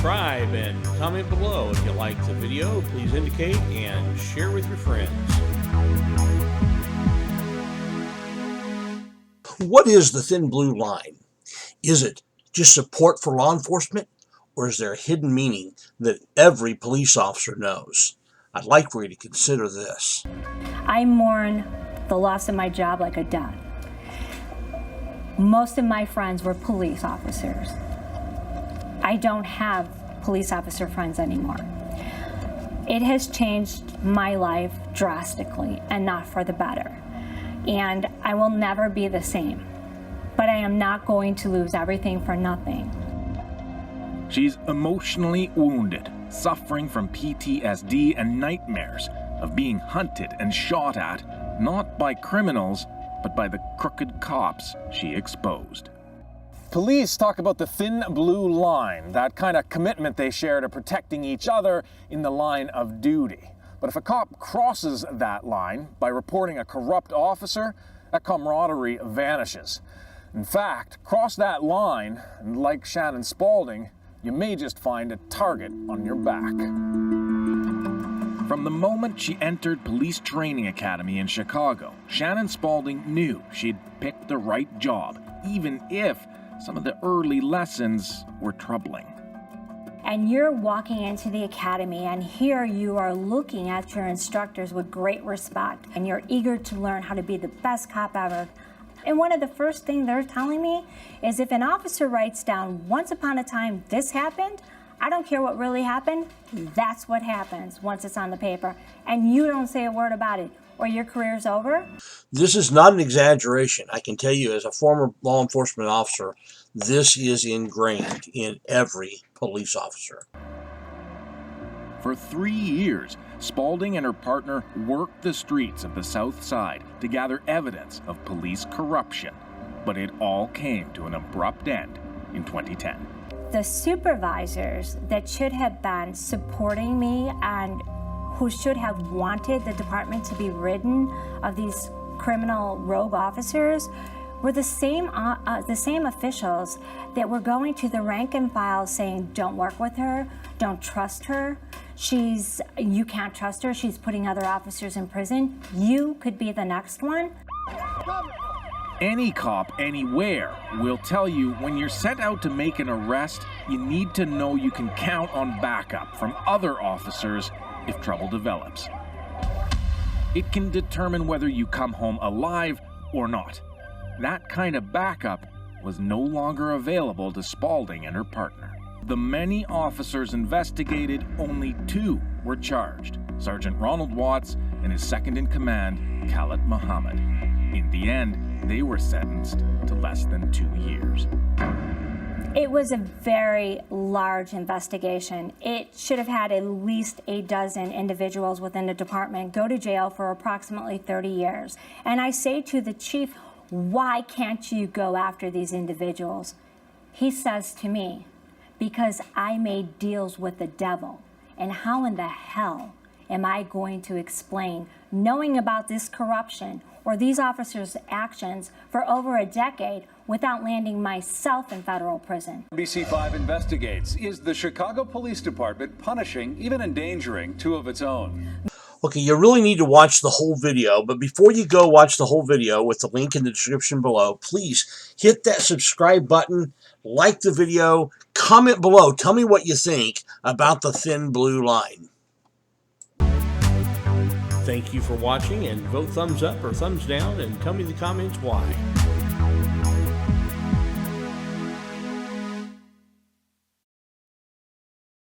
subscribe and comment below. If you liked the video, please indicate and share with your friends. What is the thin blue line? Is it just support for law enforcement, or is there a hidden meaning that every police officer knows? I'd like for you to consider this. I mourn the loss of my job like a death. Most of my friends were police officers. I don't have police officer friends anymore. It has changed my life drastically and not for the better. And I will never be the same. But I am not going to lose everything for nothing. She's emotionally wounded, suffering from PTSD and nightmares of being hunted and shot at, not by criminals, but by the crooked cops she exposed. Police talk about the thin blue line, that kind of commitment they share to protecting each other in the line of duty. But if a cop crosses that line by reporting a corrupt officer, that camaraderie vanishes. In fact, cross that line, and like Shannon Spaulding, you may just find a target on your back. From the moment she entered Police Training Academy in Chicago, Shannon Spaulding knew she'd picked the right job, even if some of the early lessons were troubling. And you're walking into the academy, and here you are looking at your instructors with great respect, and you're eager to learn how to be the best cop ever. And one of the first things they're telling me is if an officer writes down, once upon a time this happened, I don't care what really happened, that's what happens once it's on the paper. And you don't say a word about it, or your career's over. This is not an exaggeration. I can tell you as a former law enforcement officer, this is ingrained in every police officer. For 3 years, Spaulding and her partner worked the streets of the South Side to gather evidence of police corruption. But it all came to an abrupt end in 2010. The supervisors that should have been supporting me and who should have wanted the department to be ridden of these criminal rogue officers were the same officials that were going to the rank and file saying, don't work with her, don't trust her, you can't trust her, she's putting other officers in prison, you could be the next one. Any cop anywhere will tell you when you're sent out to make an arrest, you need to know you can count on backup from other officers if trouble develops. It can determine whether you come home alive or not. That kind of backup was no longer available to Spaulding and her partner. The many officers investigated, only 2 were charged, Sergeant Ronald Watts and his second-in-command, Khalid Muhammad. In the end, they were sentenced to less than 2 years. It was a very large investigation. It should have had at least 12 individuals within the department go to jail for approximately 30 years. And I say to the chief, why can't you go after these individuals? He says to me, because I made deals with the devil. And how in the hell am I going to explain knowing about this corruption or these officers' actions for over a decade without landing myself in federal prison? NBC5 investigates. Is the Chicago Police Department punishing, even endangering, 2 of its own? Okay, you really need to watch the whole video, but before you go watch the whole video with the link in the description below, please hit that subscribe button, like the video, comment below, tell me what you think about the thin blue line. Thank you for watching, and vote thumbs up or thumbs down and tell me in the comments why.